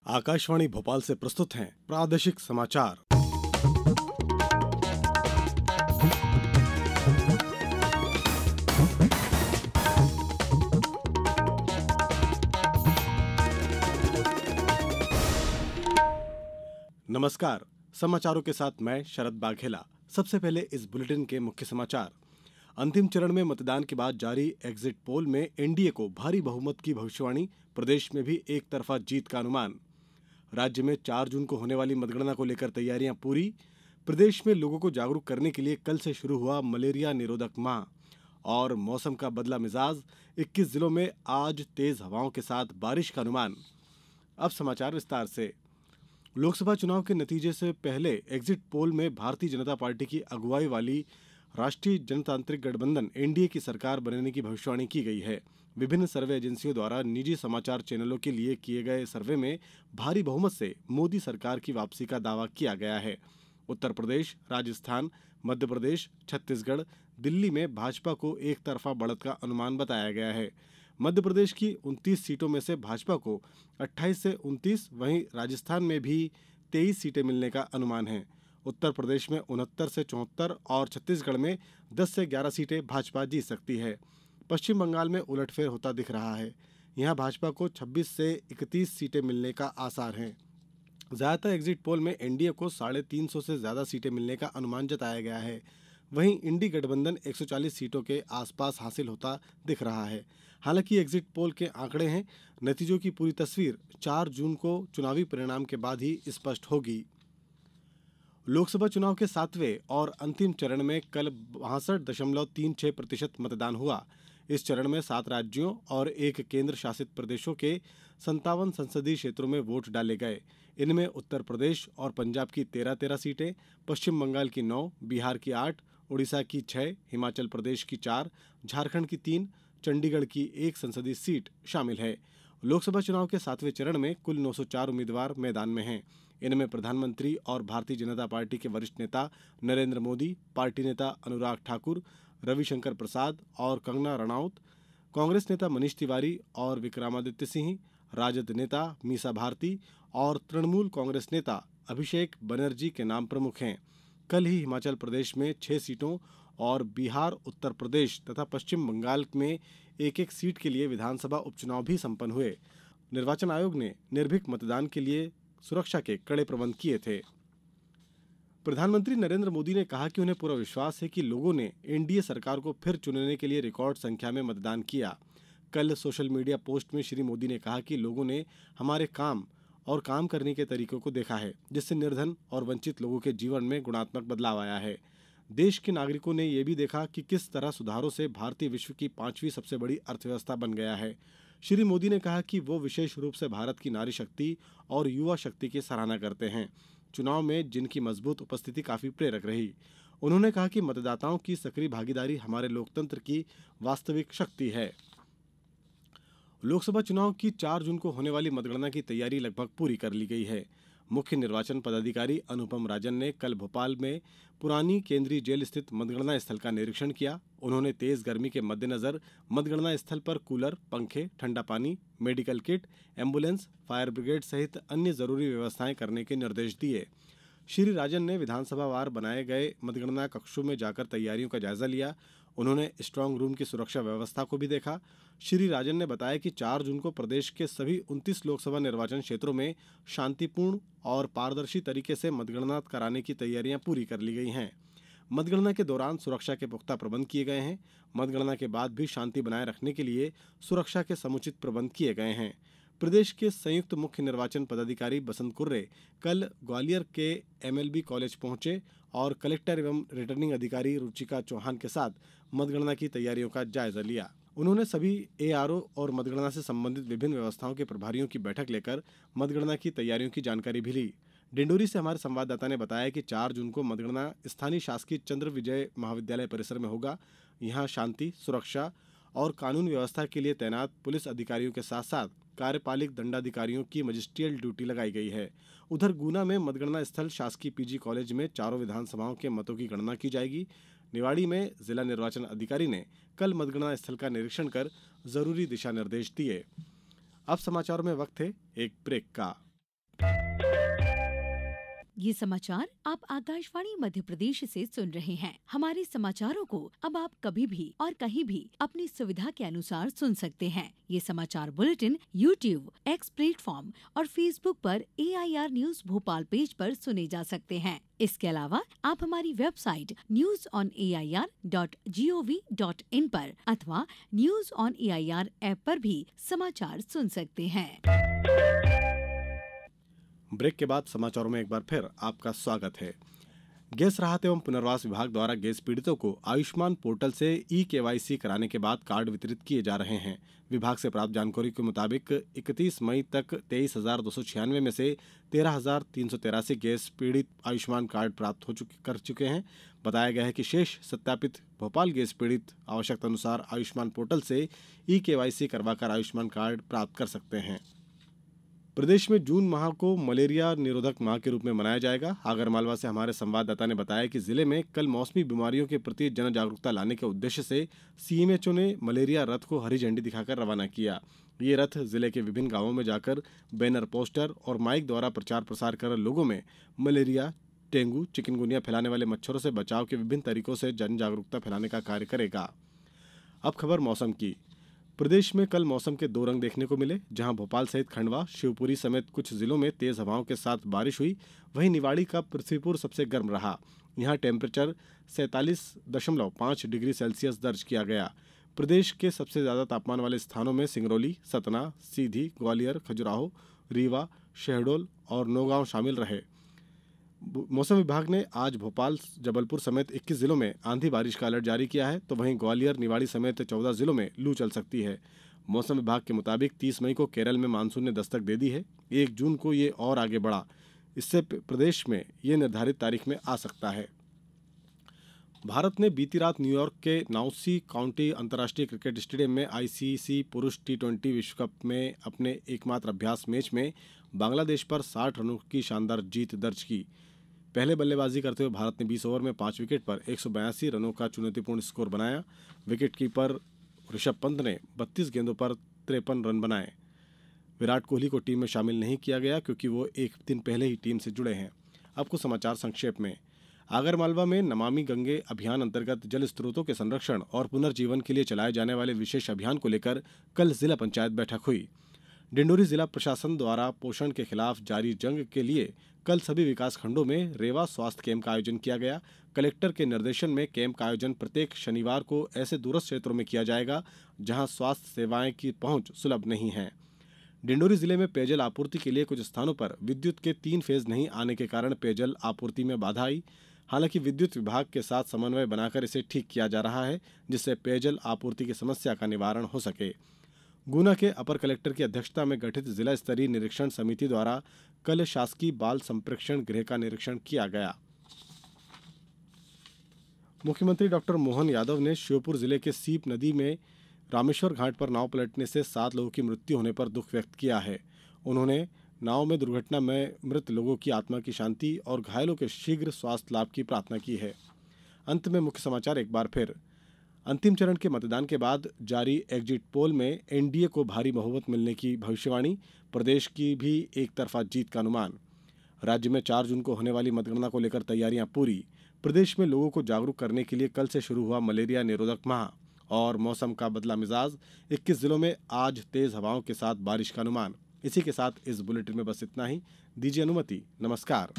आकाशवाणी भोपाल से प्रस्तुत हैं प्रादेशिक समाचार। नमस्कार, समाचारों के साथ मैं शरद बाघेला। सबसे पहले इस बुलेटिन के मुख्य समाचार। अंतिम चरण में मतदान के बाद जारी एग्जिट पोल में एनडीए को भारी बहुमत की भविष्यवाणी, प्रदेश में भी एक तरफा जीत का अनुमान। राज्य में 4 जून को होने वाली मतगणना को लेकर तैयारियां पूरी। प्रदेश में लोगों को जागरूक करने के लिए कल से शुरू हुआ मलेरिया निरोधक माह। और मौसम का बदला मिजाज, 21 जिलों में आज तेज हवाओं के साथ बारिश का अनुमान। अब समाचार विस्तार से। लोकसभा चुनाव के नतीजे से पहले एग्जिट पोल में भारतीय जनता पार्टी की अगुवाई वाली राष्ट्रीय जनतांत्रिक गठबंधन एनडीए की सरकार बनने की भविष्यवाणी की गई है। विभिन्न सर्वे एजेंसियों द्वारा निजी समाचार चैनलों के लिए किए गए सर्वे में भारी बहुमत से मोदी सरकार की वापसी का दावा किया गया है। उत्तर प्रदेश, राजस्थान, मध्य प्रदेश, छत्तीसगढ़, दिल्ली में भाजपा को एक तरफा बढ़त का अनुमान बताया गया है। मध्य प्रदेश की 29 सीटों में से भाजपा को 28 से 29, वहीं राजस्थान में भी 23 सीटें मिलने का अनुमान है। उत्तर प्रदेश में 69 से 74 और छत्तीसगढ़ में 10 से 11 सीटें भाजपा जीत सकती है। पश्चिम बंगाल में उलटफेर होता दिख रहा है। यहां भाजपा को 26 से 31 सीटें मिलने का आसार है। ज्यादातर एग्जिट पोल में एनडीए को 350 से ज्यादा सीटें मिलने का अनुमान जताया गया है। वहीं इंडी गठबंधन 140 सीटों के आसपास हासिल होता दिख रहा है। हालांकि एग्जिट पोल के आंकड़े हैं, नतीजों की पूरी तस्वीर 4 जून को चुनावी परिणाम के बाद ही स्पष्ट होगी। लोकसभा चुनाव के 7वें और अंतिम चरण में कल 62.36% मतदान हुआ। इस चरण में 7 राज्यों और 1 केंद्र शासित प्रदेशों के 57 संसदीय क्षेत्रों में वोट डाले गए। इनमें उत्तर प्रदेश और पंजाब की 13 सीटें, पश्चिम बंगाल की 9, बिहार की 8, उड़ीसा की 6, हिमाचल प्रदेश की 4, झारखंड की 3, चंडीगढ़ की 1 संसदीय सीट शामिल है। लोकसभा चुनाव के 7वें चरण में कुल 904 उम्मीदवार मैदान में हैं। इनमें प्रधानमंत्री और भारतीय जनता पार्टी के वरिष्ठ नेता नरेंद्र मोदी, पार्टी नेता अनुराग ठाकुर, रविशंकर प्रसाद और कंगना रनौत, कांग्रेस नेता मनीष तिवारी और विक्रमादित्य सिंह, राजद नेता मीसा भारती और तृणमूल कांग्रेस नेता अभिषेक बनर्जी के नाम प्रमुख हैं। कल ही हिमाचल प्रदेश में 6 सीटों और बिहार, उत्तर प्रदेश तथा पश्चिम बंगाल में एक सीट के लिए विधानसभा उपचुनाव भी संपन्न हुए। निर्वाचन आयोग ने निर्भीक मतदान के लिए सुरक्षा के कड़े प्रबंध किए थे। प्रधानमंत्री नरेंद्र मोदी ने कहा कि उन्हें पूरा विश्वास है कि लोगों ने एनडीए सरकार को फिर चुनने के लिए रिकॉर्ड संख्या में मतदान किया। कल सोशल मीडिया पोस्ट में श्री मोदी ने कहा कि लोगों ने हमारे काम और काम करने के तरीकों को देखा है, जिससे निर्धन और वंचित लोगों के जीवन में गुणात्मक बदलाव आया है। देश के नागरिकों ने यह भी देखा कि किस तरह सुधारों से भारतीय विश्व की 5वीं सबसे बड़ी अर्थव्यवस्था बन गया है। श्री मोदी ने कहा कि वो विशेष रूप से भारत की नारी शक्ति और युवा शक्ति की सराहना करते हैं। चुनाव में जिनकी मजबूत उपस्थिति काफी प्रेरक रही। उन्होंने कहा कि मतदाताओं की सक्रिय भागीदारी हमारे लोकतंत्र की वास्तविक शक्ति है। लोकसभा चुनाव की 4 जून को होने वाली मतगणना की तैयारी लगभग पूरी कर ली गई है। मुख्य निर्वाचन पदाधिकारी अनुपम राजन ने कल भोपाल में पुरानी केंद्रीय जेल स्थित मतगणना स्थल का निरीक्षण किया। उन्होंने तेज गर्मी के मद्देनजर मतगणना स्थल पर कूलर, पंखे, ठंडा पानी, medical kit, ambulance, fire brigade सहित अन्य जरूरी व्यवस्थाएं करने के निर्देश दिए। श्री राजन ने विधानसभावार बनाए गए मतगणना कक्षों में जाकर तैयारियों का जायजा लिया। उन्होंने स्ट्रांग रूम की सुरक्षा व्यवस्था को भी देखा। श्री राजन ने बताया कि 4 जून को प्रदेश के सभी 29 लोकसभा निर्वाचन क्षेत्रों में शांतिपूर्ण और पारदर्शी तरीके से मतगणना कराने की तैयारियां पूरी कर ली गई हैं। मतगणना के दौरान सुरक्षा के पुख्ता प्रबंध किए गए हैं। मतगणना के बाद भी शांति बनाए रखने के लिए सुरक्षा के समुचित प्रबंध किए गए हैं। प्रदेश के संयुक्त मुख्य निर्वाचन पदाधिकारी बसंत कुर्रे कल ग्वालियर के एमएलबी कॉलेज पहुंचे और कलेक्टर एवं रिटर्निंग अधिकारी रुचिका चौहान के साथ मतगणना की तैयारियों का जायजा लिया। उन्होंने सभी एआरओ और मतगणना से संबंधित विभिन्न व्यवस्थाओं के प्रभारियों की बैठक लेकर मतगणना की तैयारियों की जानकारी भी ली। डिंडोरी से हमारे संवाददाता ने बताया कि 4 जून को मतगणना स्थानीय शासकीय चंद्र विजय महाविद्यालय परिसर में होगा। यहां शांति, सुरक्षा और कानून व्यवस्था के लिए तैनात पुलिस अधिकारियों के साथ साथ कार्यपालिक दंडाधिकारियों की मजिस्ट्रियल ड्यूटी लगाई गई है। उधर गुना में मतगणना स्थल शासकीय पीजी कॉलेज में चारों विधानसभाओं के मतों की गणना की जाएगी। निवाड़ी में जिला निर्वाचन अधिकारी ने कल मतगणना स्थल का निरीक्षण कर जरूरी दिशा निर्देश दिए। अब समाचारों में वक्त है एक ब्रेक का। ये समाचार आप आकाशवाणी मध्य प्रदेश से सुन रहे हैं। हमारे समाचारों को अब आप कभी भी और कहीं भी अपनी सुविधा के अनुसार सुन सकते हैं। ये समाचार बुलेटिन YouTube, X प्लेटफॉर्म और Facebook पर AIR न्यूज भोपाल पेज पर सुने जा सकते हैं। इसके अलावा आप हमारी वेबसाइट newsonair.gov.in पर अथवा न्यूज ऑन AIR ऐप पर भी समाचार सुन सकते हैं। ब्रेक के बाद समाचारों में एक बार फिर आपका स्वागत है। गैस राहत एवं पुनर्वास विभाग द्वारा गैस पीड़ितों को आयुष्मान पोर्टल से KYC कराने के बाद कार्ड वितरित किए जा रहे हैं। विभाग से प्राप्त जानकारी के मुताबिक 31 मई तक 23,296 में से 13,383 गैस पीड़ित आयुष्मान कार्ड प्राप्त कर चुके हैं। बताया गया है कि शेष सत्यापित भोपाल गैस पीड़ित आवश्यकता अनुसार आयुष्मान पोर्टल से KYC करवाकर आयुष्मान कार्ड प्राप्त कर सकते हैं। प्रदेश में जून माह को मलेरिया निरोधक माह के रूप में मनाया जाएगा। आगरमालवा से हमारे संवाददाता ने बताया कि जिले में कल मौसमी बीमारियों के प्रति जन जागरूकता लाने के उद्देश्य से CMHO ने मलेरिया रथ को हरी झंडी दिखाकर रवाना किया। ये रथ जिले के विभिन्न गांवों में जाकर बैनर, पोस्टर और माइक द्वारा प्रचार प्रसार कर लोगों में मलेरिया, डेंगू, चिकनगुनिया फैलाने वाले मच्छरों से बचाव के विभिन्न तरीकों से जन जागरूकता फैलाने का कार्य करेगा। अब खबर मौसम की। प्रदेश में कल मौसम के दो रंग देखने को मिले। जहां भोपाल सहित खंडवा, शिवपुरी समेत कुछ जिलों में तेज हवाओं के साथ बारिश हुई, वहीं निवाड़ी का पृथ्वीपुर सबसे गर्म रहा। यहां टेम्परेचर 47.5 डिग्री सेल्सियस दर्ज किया गया। प्रदेश के सबसे ज्यादा तापमान वाले स्थानों में सिंगरौली, सतना, सीधी, ग्वालियर, खजुराहो, रीवा, शहडोल और नौगांव शामिल रहे। मौसम विभाग ने आज भोपाल, जबलपुर समेत 21 जिलों में आंधी बारिश का अलर्ट जारी किया है, तो वहीं ग्वालियर, निवाड़ी समेत 14 जिलों में लू चल सकती है। मौसम विभाग के मुताबिक 30 मई को केरल में मानसून ने दस्तक दे दी है। 1 जून को ये और आगे बढ़ा। इससे प्रदेश में ये निर्धारित तारीख में आ सकता है। भारत ने बीती रात न्यूयॉर्क के नाउसी काउंटी अंतर्राष्ट्रीय क्रिकेट स्टेडियम में ICC पुरुष T20 विश्व कप में अपने एकमात्र अभ्यास मैच में बांग्लादेश पर 60 रनों की शानदार जीत दर्ज की। पहले बल्लेबाजी करते हुए भारत ने 20 ओवर में 5 विकेट पर 182 रनों का चुनौतीपूर्ण स्कोर बनाया। विकेटकीपर ऋषभ पंत ने 32 गेंदों पर 53 रन बनाए। विराट कोहली को टीम में शामिल नहीं किया गया क्योंकि वो एक दिन पहले ही टीम से जुड़े हैं। अब कुछ समाचार संक्षेप में। आगरमालवा में नमामि गंगे अभियान अंतर्गत जल स्रोतों के संरक्षण और पुनर्जीवन के लिए चलाए जाने वाले विशेष अभियान को लेकर कल जिला पंचायत बैठक हुई। डिंडोरी जिला प्रशासन द्वारा पोषण के खिलाफ जारी जंग के लिए कल सभी विकास खंडों में रेवा स्वास्थ्य कैंप का आयोजन किया गया। कलेक्टर के निर्देशन में कैंप का आयोजन प्रत्येक शनिवार को ऐसे दूरस्थ क्षेत्रों में किया जाएगा जहां स्वास्थ्य सेवाएं की पहुंच सुलभ नहीं है। डिंडोरी जिले में पेयजल आपूर्ति के लिए कुछ स्थानों पर विद्युत के 3 फेज नहीं आने के कारण पेयजल आपूर्ति में बाधा आई। हालांकि विद्युत विभाग के साथ समन्वय बनाकर इसे ठीक किया जा रहा है, जिससे पेयजल आपूर्ति की समस्या का निवारण हो सके। गुना के अपर कलेक्टर की अध्यक्षता में गठित जिला स्तरीय निरीक्षण समिति द्वारा कल शासकीय बाल संप्रेक्षण गृह का निरीक्षण किया गया। मुख्यमंत्री डॉक्टर मोहन यादव ने श्योपुर जिले के सीप नदी में रामेश्वर घाट पर नाव पलटने से 7 लोगों की मृत्यु होने पर दुख व्यक्त किया है। उन्होंने नाव में दुर्घटना में मृत लोगों की आत्मा की शांति और घायलों के शीघ्र स्वास्थ्य लाभ की प्रार्थना की है। अंत में मुख्य समाचार एक बार फिर। अंतिम चरण के मतदान के बाद जारी एग्जिट पोल में NDA को भारी बहुमत मिलने की भविष्यवाणी, प्रदेश की भी एक तरफा जीत का अनुमान। राज्य में 4 जून को होने वाली मतगणना को लेकर तैयारियां पूरी। प्रदेश में लोगों को जागरूक करने के लिए कल से शुरू हुआ मलेरिया निरोधक माह। और मौसम का बदला मिजाज, 21 जिलों में आज तेज हवाओं के साथ बारिश का अनुमान। इसी के साथ इस बुलेटिन में बस इतना ही। दीजिए अनुमति। नमस्कार।